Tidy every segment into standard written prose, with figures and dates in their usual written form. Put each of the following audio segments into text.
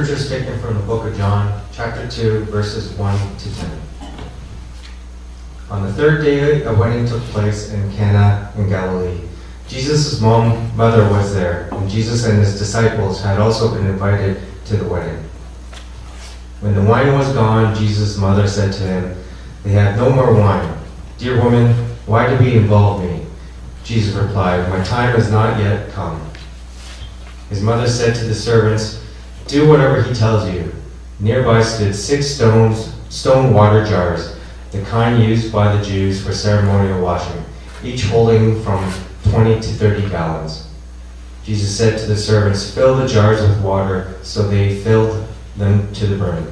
scripture is taken from the book of John, chapter 2, verses 1 to 10. On the third day, a wedding took place in Cana in Galilee. Jesus' mother was there, and Jesus and his disciples had also been invited to the wedding. When the wine was gone, Jesus' mother said to him, "They have no more wine. Dear woman, why do you involve me?" Jesus replied, "My time has not yet come." His mother said to the servants, "Do whatever he tells you." Nearby stood 6 stone water jars, the kind used by the Jews for ceremonial washing, each holding from 20 to 30 gallons. Jesus said to the servants, "Fill the jars with water," so they filled them to the brim.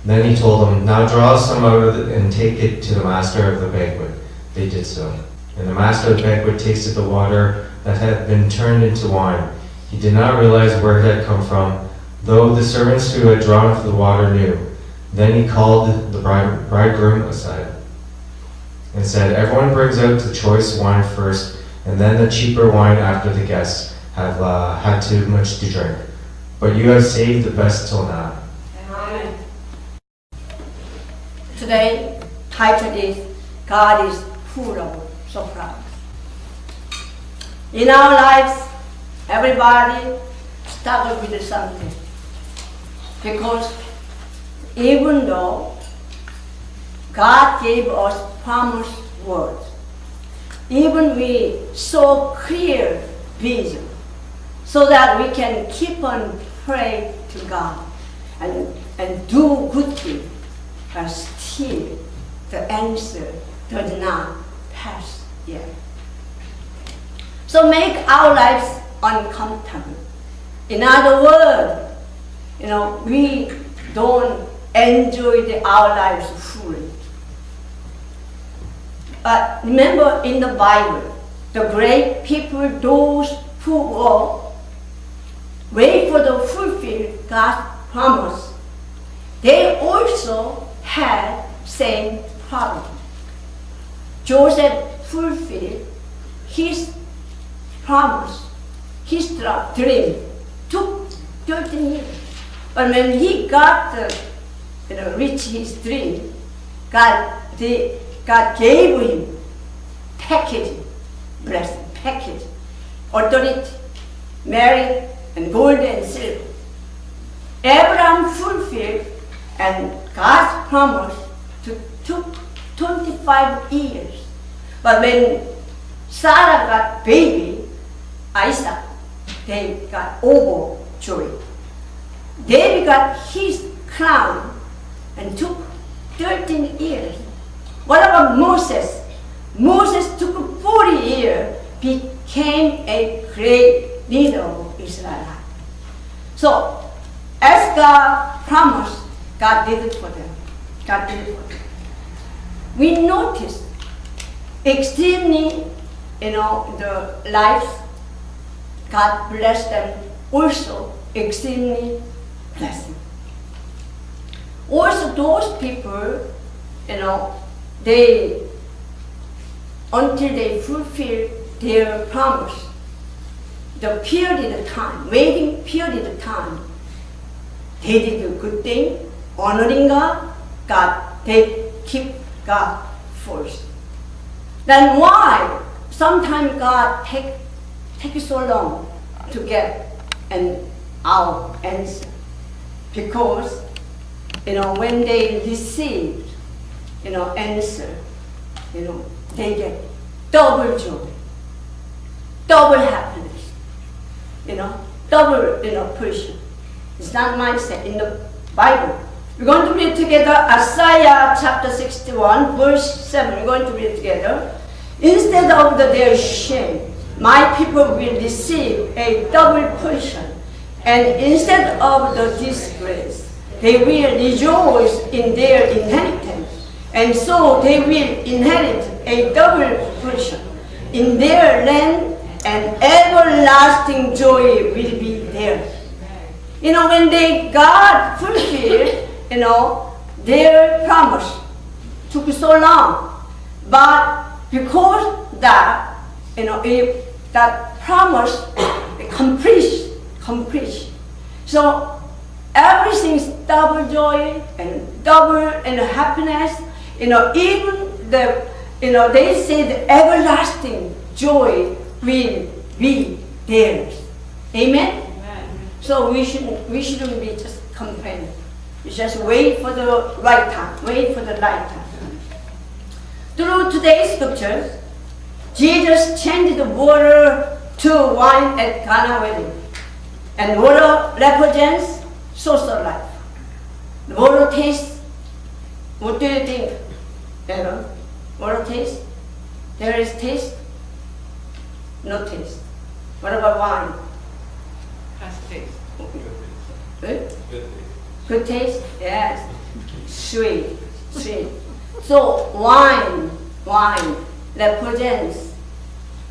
Then he told them, "Now draw some out and take it to the master of the banquet." They did so. And the master of the banquet tasted the water that had been turned into wine. He did not realize where it had come from, though the servants who had drawn the water knew. Then he called the bridegroom aside and said, "Everyone brings out the choice wine first, and then the cheaper wine after the guests have had too much to drink. But you have saved the best till now." Amen. Today, title is God is full of surprise. In our lives, everybody struggles with something. Because even though God gave us promised words, even we saw clear vision, so that we can keep on praying to God and do good things, but still the answer does not pass yet. So make our lives uncomfortable. In other words, we don't enjoy our lives fully. But remember in the Bible, the great people, those who wait for the fulfill God's promise, they also had same problem. Joseph fulfilled his promise, his dream. Took 13 years. But when he got reached his dream, God gave him package, blessing, package, authority, merit, and gold and silver. Abraham fulfilled, and God's promise took 25 years. But when Sarah got baby, Isaac, they got overjoyed. David got his crown and took 13 years. What about Moses? Moses took 40 years, became a great leader of Israel. So, as God promised, God did it for them. God did it for them. We notice extremely, the lives, God blessed them also extremely blessing. Also those people, until they fulfill their promise, the period of time, waiting period of time, they did a good thing, honoring God, they keep God first. Then why sometimes God take so long to get our answer? Because when they receive answer, they get double joy, double happiness, double portion. It's not mindset in the Bible. We're going to read together Isaiah chapter 61 verse 7. We're going to read together. Instead of their shame, my people will receive a double portion, and instead of the disgrace, they will rejoice in their inheritance, and so they will inherit a double portion in their land, and everlasting joy will be theirs. When God fulfilled, their promise took so long, but because that, if that promise complete, so everything's double joy and double happiness. Even they say the everlasting joy will be theirs. Amen? So we shouldn't be just complaining. We just wait for the right time. Wait for the right time. Through today's scriptures, Jesus changed the water to wine at Cana wedding. And water represents source of life. The water taste, what do you think? Water taste? There is taste? No taste. What about wine? Has taste. Good? Good taste? Yes. Sweet. So wine represents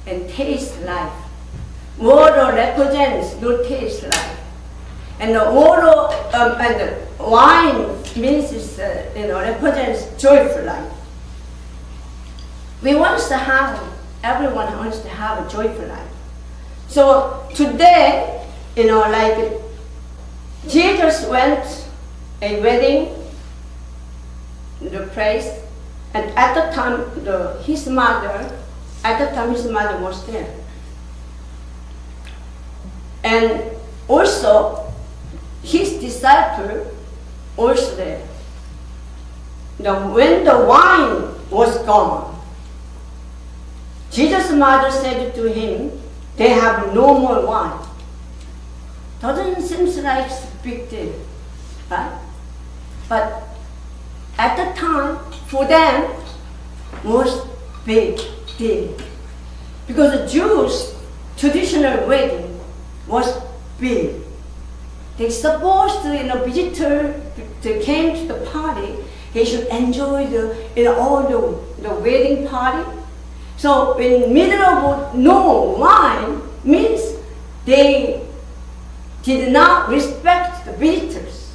and tastes life. Water represents no taste life. And the water and the wine means represents joyful life. Everyone wants to have a joyful life. So today, Jesus went a wedding, the place, and at the time his mother was there. And also his disciple also there. When the wine was gone, Jesus' mother said to him, they have no more wine. Doesn't seem like a big deal, right? But at the time, for them, was big deal. Because the Jews' traditional wedding was big. They supposed visitor they came to the party, they should enjoy all the wedding party. So in middle of no wine means they did not respect the visitors.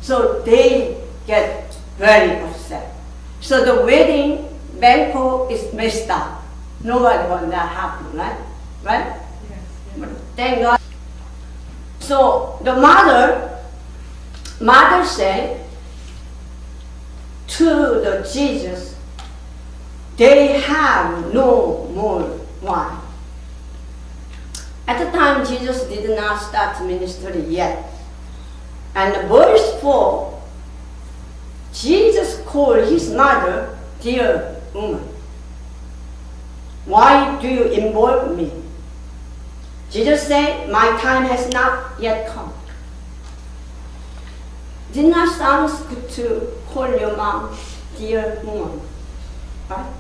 So they get very upset. So the wedding banquet is messed up. Nobody wants that happen, right? Right? Yes. But thank God. So the mother said to the Jesus, they have no more wine. At the time, Jesus did not start ministry yet. And verse 4, Jesus called his mother, dear woman. Why do you involve me? Jesus said, my time has not yet come. Did not sound good to call your mom, dear woman, right?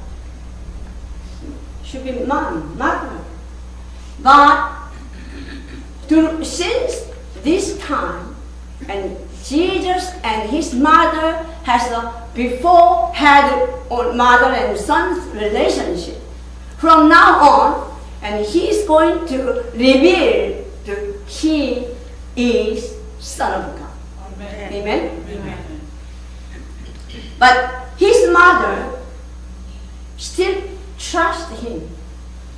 Should be mom, mother. But since this time, and Jesus and his mother had mother and son's relationship. From now on, and he is going to reveal that he is Son of God. Amen. Amen? Amen. But his mother still trusts him.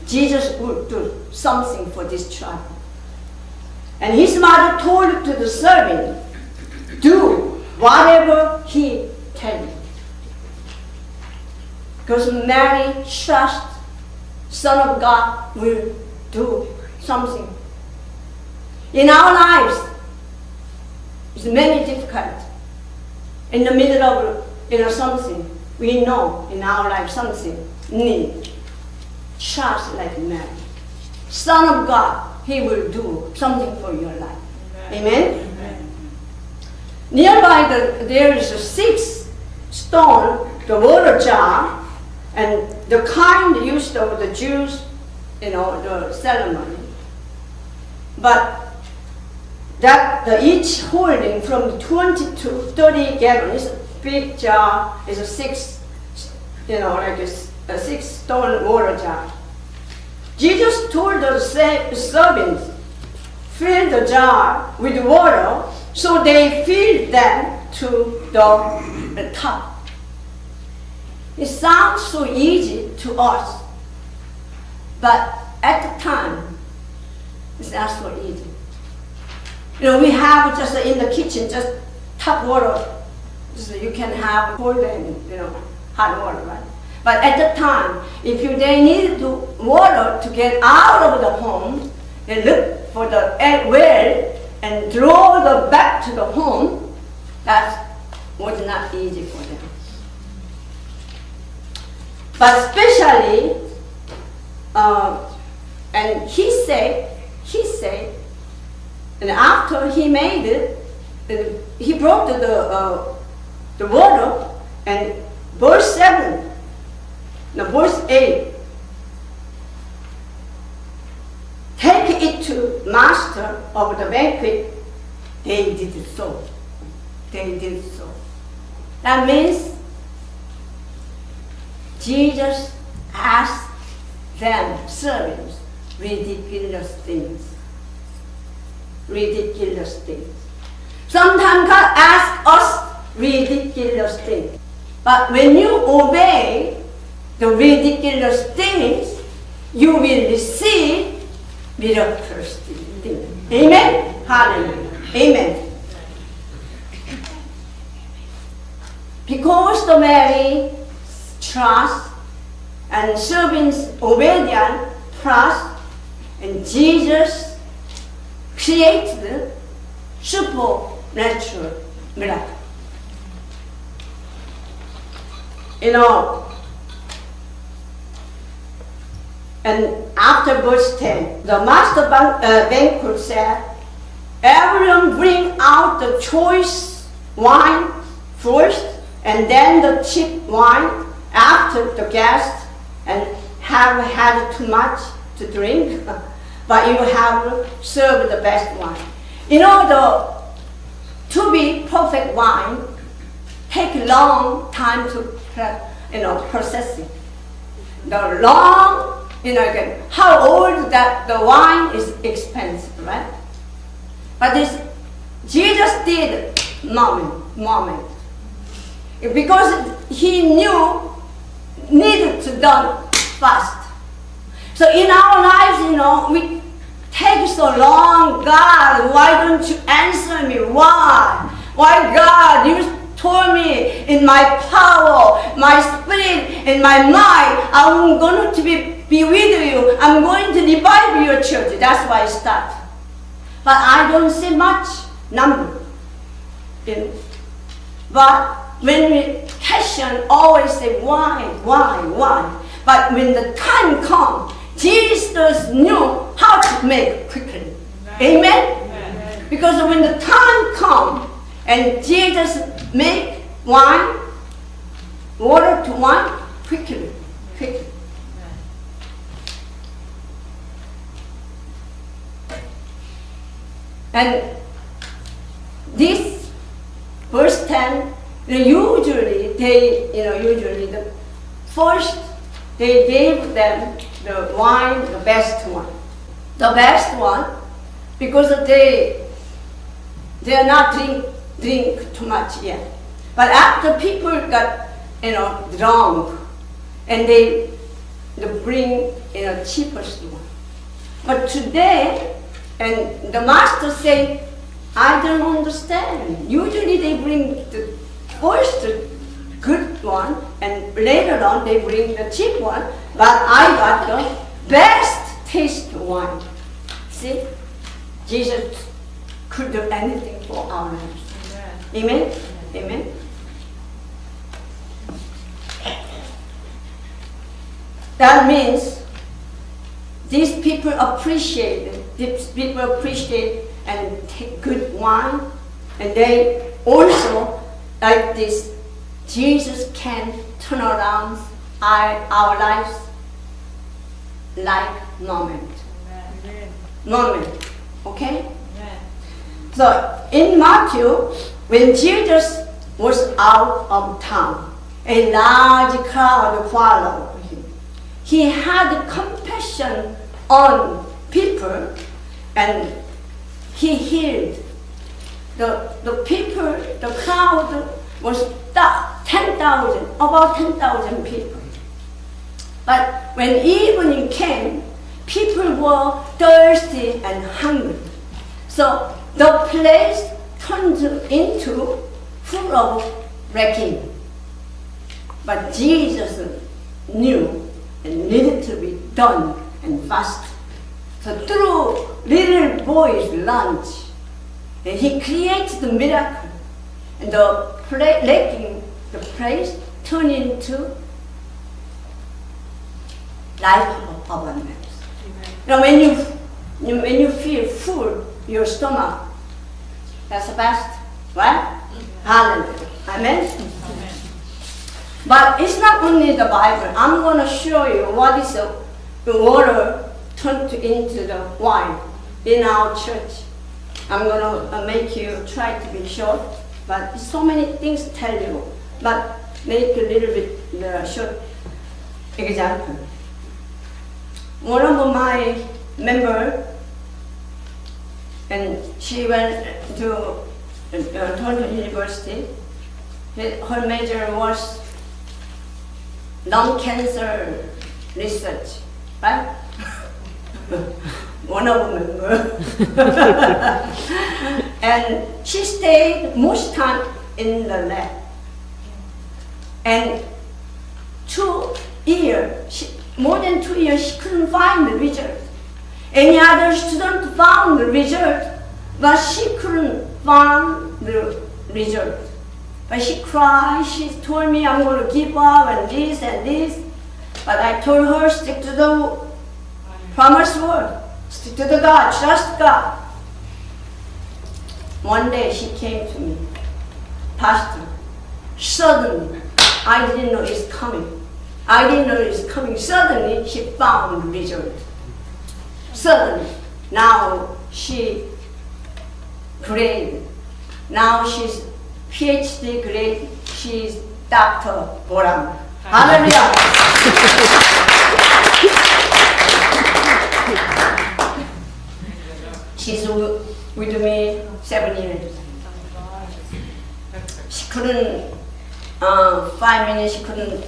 Jesus would do something for this child. And his mother told to the servant, do whatever he tells you. Because Mary trusts Son of God will do something. In our lives, it's many difficult. In the middle of something, we know in our life something need. Trust like Mary. Son of God, he will do something for your life. Amen? Amen. Nearby there is a 6 stone, the water jar, and the kind used of the Jews, the ceremony. But that each holding from 20 to 30 gallons, a big jar is a 6, like a 6 stone water jar. Jesus told the servants, fill the jar with water, so they filled them to the top. It sounds so easy to us, but at the time, it's not so easy. We have just in the kitchen, just tap water, so you can have cold and hot water, right? But at the time, if they needed water to get out of the home, they look for the well and draw the back to the home. That was not easy for them. But especially, and he said, and after he made it, he brought the water, and verse 7, now verse 8, take it to master of the banquet. They did so. They did so. That means Jesus asked them, servants, ridiculous things. Ridiculous things. Sometimes God asks us ridiculous things. But when you obey the ridiculous things, you will receive miraculous things. Amen? Hallelujah. Amen. Because the Mary trust and servants obedience trust, and Jesus created supernatural miracle. And after verse 10, the master banquet said, everyone bring out the choice wine first, and then the cheap wine after the guests, and have had too much to drink, but you have served the best wine. To be perfect wine take a long time to process it. The long, how old that the wine is expensive, right? But Jesus did moment. Because he knew needed to done fast. So in our lives, we take so long. God, why don't you answer me? Why? Why, God? You told me in my power, my spirit, in my mind, I'm going to be with you. I'm going to revive your church. That's why I start. But I don't see much number. But when we question, always say, why? But when the time comes, Jesus knew how to make quickly. Amen? Amen? Because when the time comes, and Jesus make wine, water to wine, quickly. And this verse 10, usually the first they gave them the wine, the best one. The best one, because they are not drink too much yet. But after people got drunk, and they bring cheapest one. But today, and the master say, I don't understand. Usually they bring the first good one, and later on they bring the cheap one, but I got the best taste wine. See, Jesus could do anything for our lives. Amen? Amen? That means these people appreciate and take good wine, and they also, like this, Jesus can turn around our lives like moment. Okay? Amen. So in Matthew, when Jesus was out of town, a large crowd followed him. He had compassion on people, and he healed. The people, the crowd was 10,000, about 10,000 people. But when evening came, people were thirsty and hungry. So the place turned into full of wrecking. But Jesus knew it needed to be done and fast. So through little boy's lunch, and he created the miracle, and the place turned into life abundance. You know, when you feel full, your stomach, that's the best, right? Hallelujah. Amen? But it's not only the Bible. I'm going to show you what is the water turned into the wine in our church. I'm going to make you try to be short, but so many things to tell you, but make a little bit short example. One of my members, and she went to Toronto University. Her major was lung cancer research, right? One of them. And she stayed most time in the lab. And 2 years, more than 2 years, she couldn't find the result. Any other student found the result, but she couldn't find the result. But she cried, she told me, I'm going to give up and this and this. But I told her, stick to the promised word. Stick to the God, trust God. One day she came to me, Pastor, suddenly, I didn't know it's coming. I didn't know it's coming. Suddenly, she found the result. Suddenly, now she grade. Now she's PhD grade. She's Dr. Boram. Hallelujah. She's with me 7 years. She couldn't, 5 minutes, she couldn't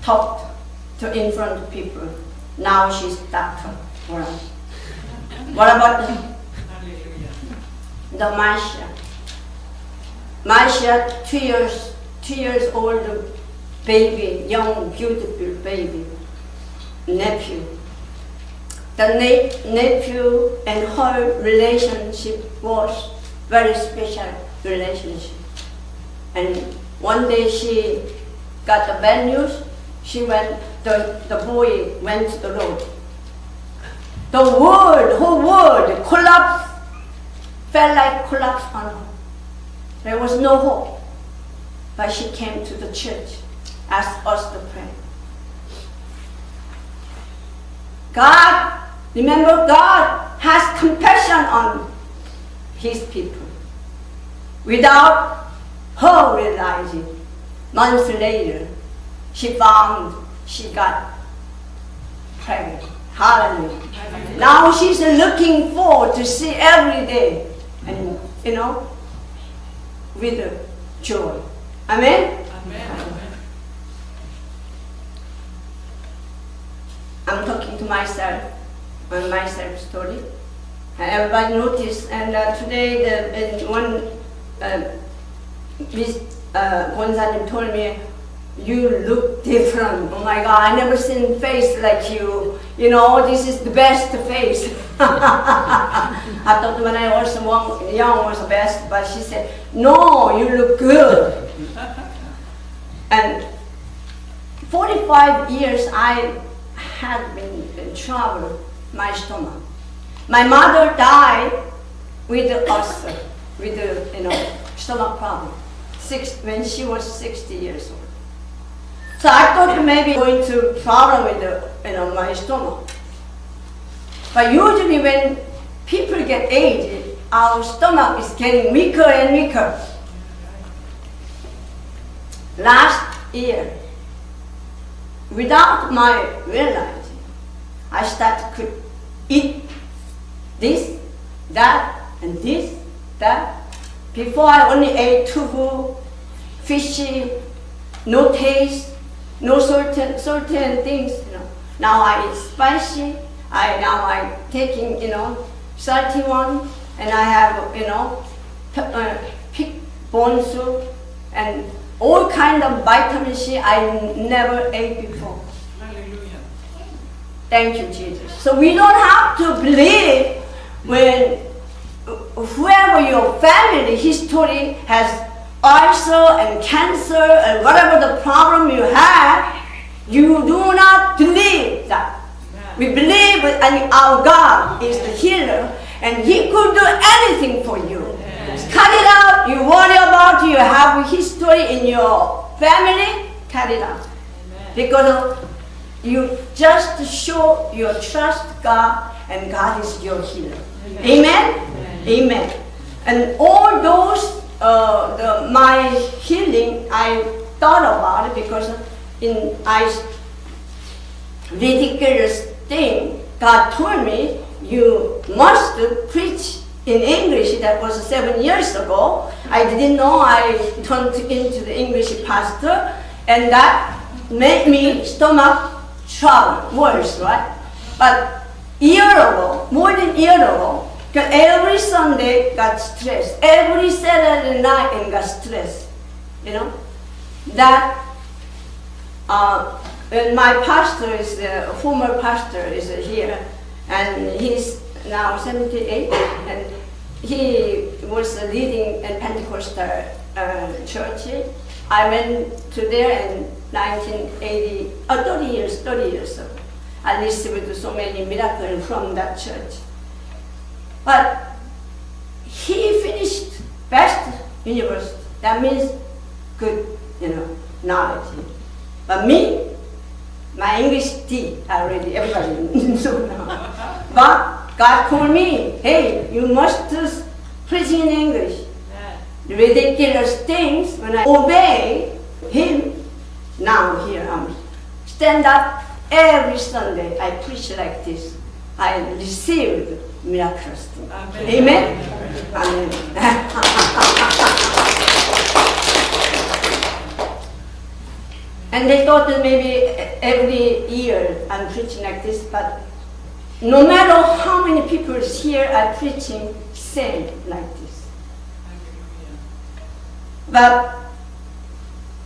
talk in front of people. Now she's Dr. Boram. What about the Marcia? Marcia, 2 years old baby, young, beautiful baby, nephew. The nephew and her relationship was very special relationship. And one day she got the bad news. The boy went to the road. The whole world collapsed, felt like collapse on her. There was no hope. But she came to the church, asked us to pray. God, remember, God has compassion on His people. Without her realizing, months later, she got pregnant. Hallelujah. Now she's looking forward to see every day, and with joy. Amen? Amen. I'm talking to myself on my self story. Everybody noticed, and today Gonzalim told me, you look different. Oh my God, I never seen face like you. This is the best face. I thought when I was young was the best, but she said, no, you look good. And 45 years I had been in trouble, my stomach. My mother died with ulcer, with stomach problem, when she was 60 years old. So I thought maybe going to problem with my stomach. But usually when people get aged, our stomach is getting weaker and weaker. Last year, without my realizing, I started to eat this, that, and this, that. Before I only ate tofu, fishy, no taste, no certain things. Now I eat spicy. Now I'm taking salty one, and I have, pig bone soup and all kind of vitamin C I never ate before. Hallelujah. Thank you, Jesus. So we don't have to believe when whoever your family history has ulcer and cancer and whatever the problem you have, you do not believe that. We believe in our God is the healer and He could do anything for you. Cut it out. You worry about you have history in your family, cut it out. Because you just show your trust God and God is your healer. Amen? Amen. And all those, my healing, I thought about it because in ridiculous thing, God told me, you must preach in English. That was 7 years ago. I didn't know I turned into the English pastor, and that made me stomach trouble, worse, right? But year ago, more than a year ago, every Sunday got stressed. Every Saturday night and got stressed. That and my pastor is the former pastor is here, and he's now 78, and he was leading a Pentecostal church. I went to there in 1980, 30 years ago. I received so many miracles from that church. But he finished best university. That means good, knowledge. But me, my English D already, everybody knows now. But God told me, hey, you must preach in English. Ridiculous things, when I obey Him, now here I'm. Stand up every Sunday, I preach like this. I received miraculous things. Amen? Amen. And they thought that maybe every year I'm preaching like this, but no matter how many people is here, I'm preaching same like this. But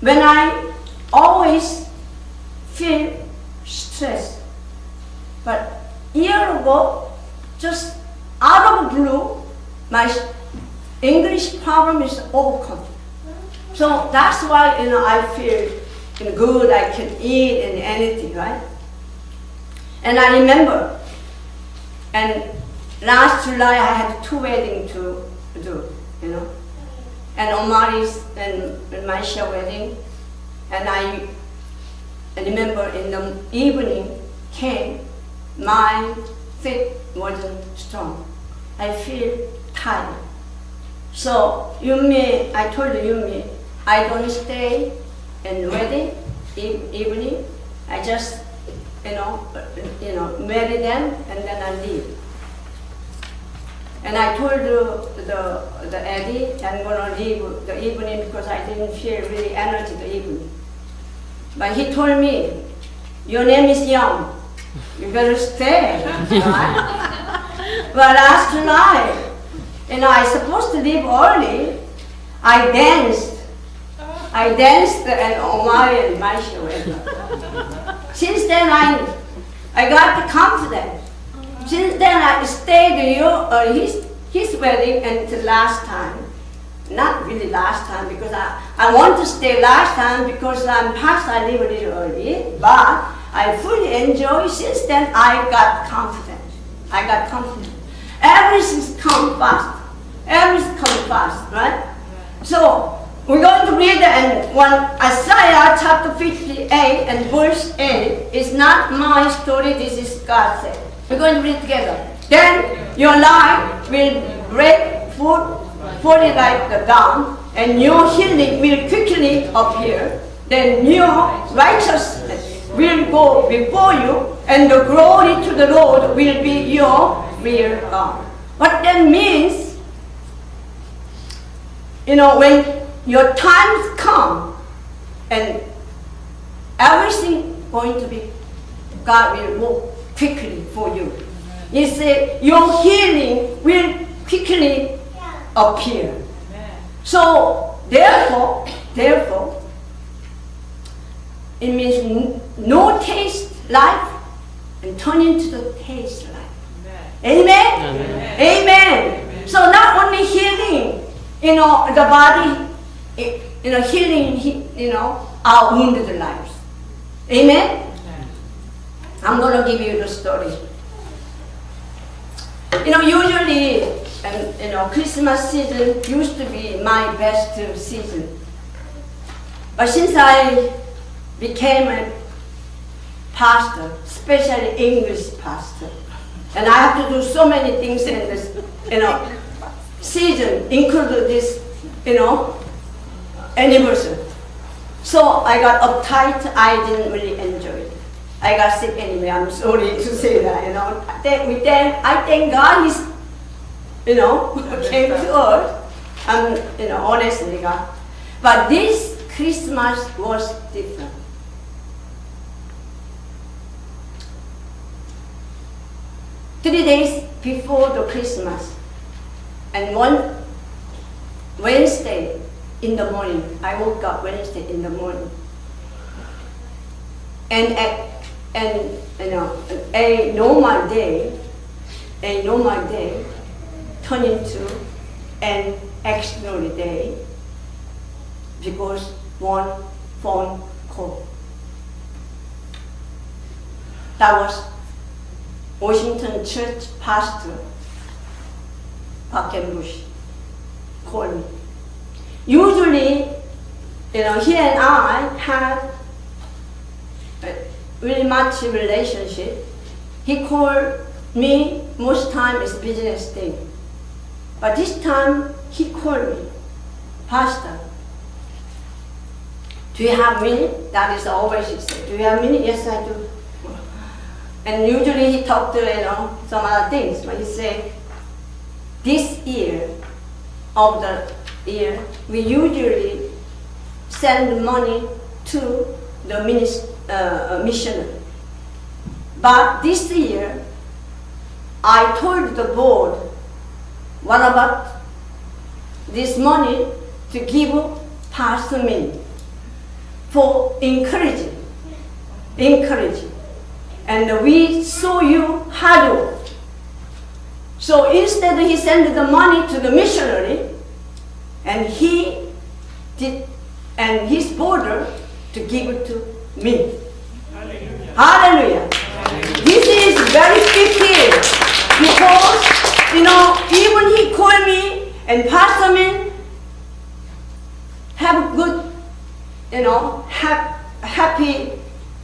when I always feel stressed, but year ago, just out of blue, my English problem is overcome. So that's why I feel good. I can eat and anything, right? And I remember, and last July I had 2 weddings to do, and Omari's and Maisha wedding, and I remember in the evening came, my faith wasn't strong. I feel tired. So I told Yumi, I don't stay in wedding evening. I just, marry them and then I leave. And I told the Eddie, I'm gonna leave the evening because I didn't feel really energy the evening. But he told me, your name is Young. You better stay, right? But last July, I was supposed to leave early. I danced and Omari and Maisha went. Since then, I got the confidence. Since then, I stayed his wedding until last time. Not really last time, because I want to stay last time because I'm pastor, I leave a little early, but I fully enjoy. Since then, I got confidence. Everything's come fast. Everything's come fast, right? So, we're going to read Isaiah chapter 58 and verse 8. It's not my story, this is God said. We're going to read together. Then your life will break forth like the dawn, and your healing will quickly appear. Then your righteousness will go before you, and the glory to the Lord will be your rear guard. What that means, when your times come, and everything going to be, God will move quickly for you. He said, your healing will quickly appear. Amen. So therefore, it means no taste life and turn into the taste life. Amen? Amen. Amen. So not only healing, the body, healing, our wounded lives. Amen? I'm going to give you the story. Usually, Christmas season used to be my best season. But since I became a pastor, especially English pastor, and I have to do so many things in this, season, including this, anniversary. So I got uptight. I didn't really enjoy it. I got sick anyway. I'm sorry to say that. I thank God He's, came to us. And honestly, God. But this Christmas was different. 3 days before the Christmas, and one Wednesday in the morning, I woke up Wednesday in the morning, and a normal day turned into an extraordinary day because one phone call. That was Washington Church pastor Park and Bush called me. Usually, he and I had really much relationship. He called me most time is business thing, but this time he called me, Pastor. Do you have minute? That is always he said. Do you have minute? Yes, I do. And usually he talked to some other things, but he said, this year of the year, we usually send money to the missionary. But this year, I told the board, what about this money to give Pastor Min for encouraging. And we saw you hard work. So instead he sent the money to the missionary, and he did, and his border to give it to me. Hallelujah. Hallelujah. This is very big deal because, even he called me and Pastor Min have a good, happy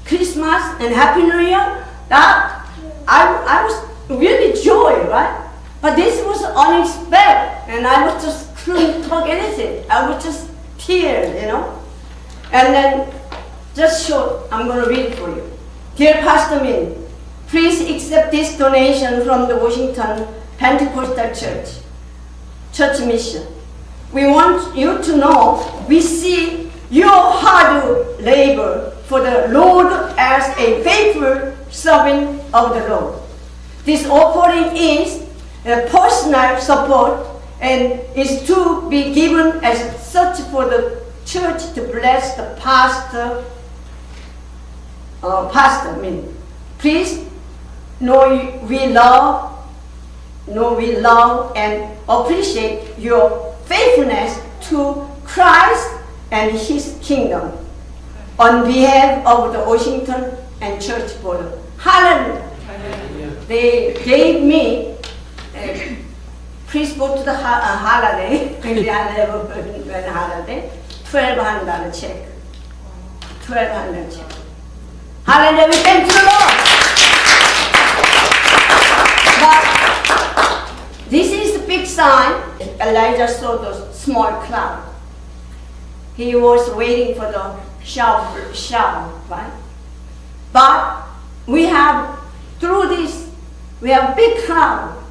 Christmas and Happy New Year. That I was really joy, right? But this was unexpected, and I was just couldn't talk anything. I was just tears, And then, just short, I'm going to read it for you. Dear Pastor Min, please accept this donation from the Washington Pentecostal Church Mission. We want you to know we see your hard labor for the Lord as a faithful servant of the Lord. This offering is a personal support and is to be given as such for the church to bless the pastor. Please know we love and appreciate your faithfulness to Christ and His kingdom on behalf of the Washington and church board. Hallelujah. They gave me, please go to the holiday, maybe I never went holiday, $1,200 check. $1,200 check. Hallelujah, we thank the Lord. But this is the big sign. Elijah saw the small cloud. He was waiting for the shower, right? But we have, through this, we have big cloud.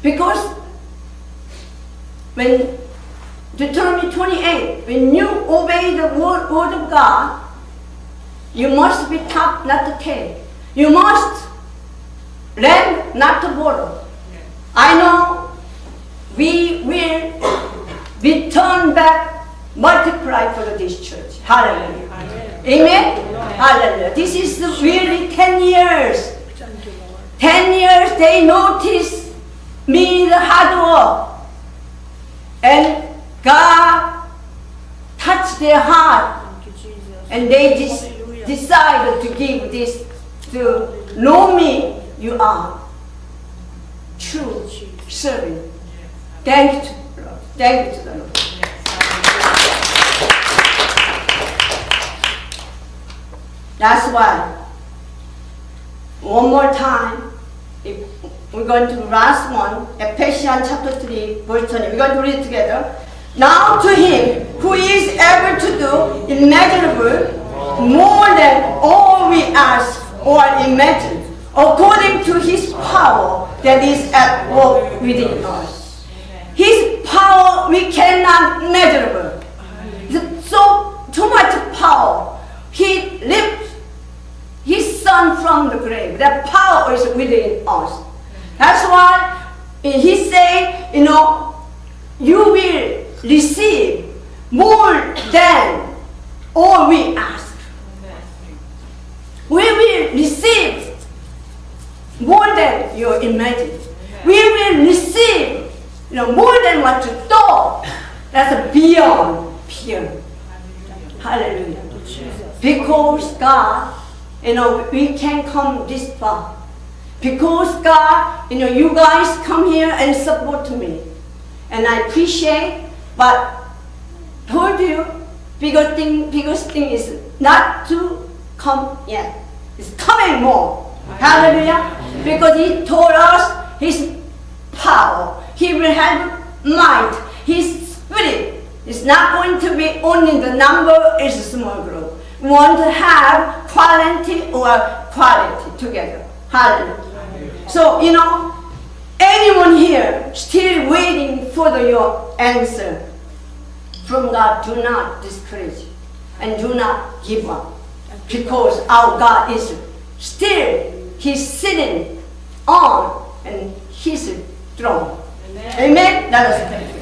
Because when Deuteronomy 28, when you obey the word of God, you must be top, not the tail. You must land, not the bottom. I know we will return back, multiply for this church. Hallelujah. Amen? Hallelujah. This is really 10 years. 10 years they notice me the hard work. And God touched their heart. And they decided to give this, to know me, you are true servant. Thank you, Lord. Thank you to the Lord. That's why, one more time, if we're going to last one, Ephesians chapter 3, verse 20. We're going to read it together. Now to him who is able to do immeasurable, more than all we ask or imagine, according to his power that is at work within us. His power we cannot measurable. So too much power. He lifted his son from the grave. That power is within us. That's why he said, you know, you will receive more than all we ask. We will receive more than you imagine. We will receive, you know, more than what you thought. That's beyond fear. Hallelujah. Because God, you know, we can come this far. Because God, you know, you guys come here and support me. And I appreciate, but told you, biggest thing is not to come yet. It's coming more. Hallelujah. Because he told us his power. He will have might. His spirit is not going to be only the number is a small group. We want to have quality or quality together. Hallelujah. So, you know, anyone here still waiting for your answer from God, do not discourage and do not give up. Because our God is still, he's sitting on and his throne. Amen? Let us pray.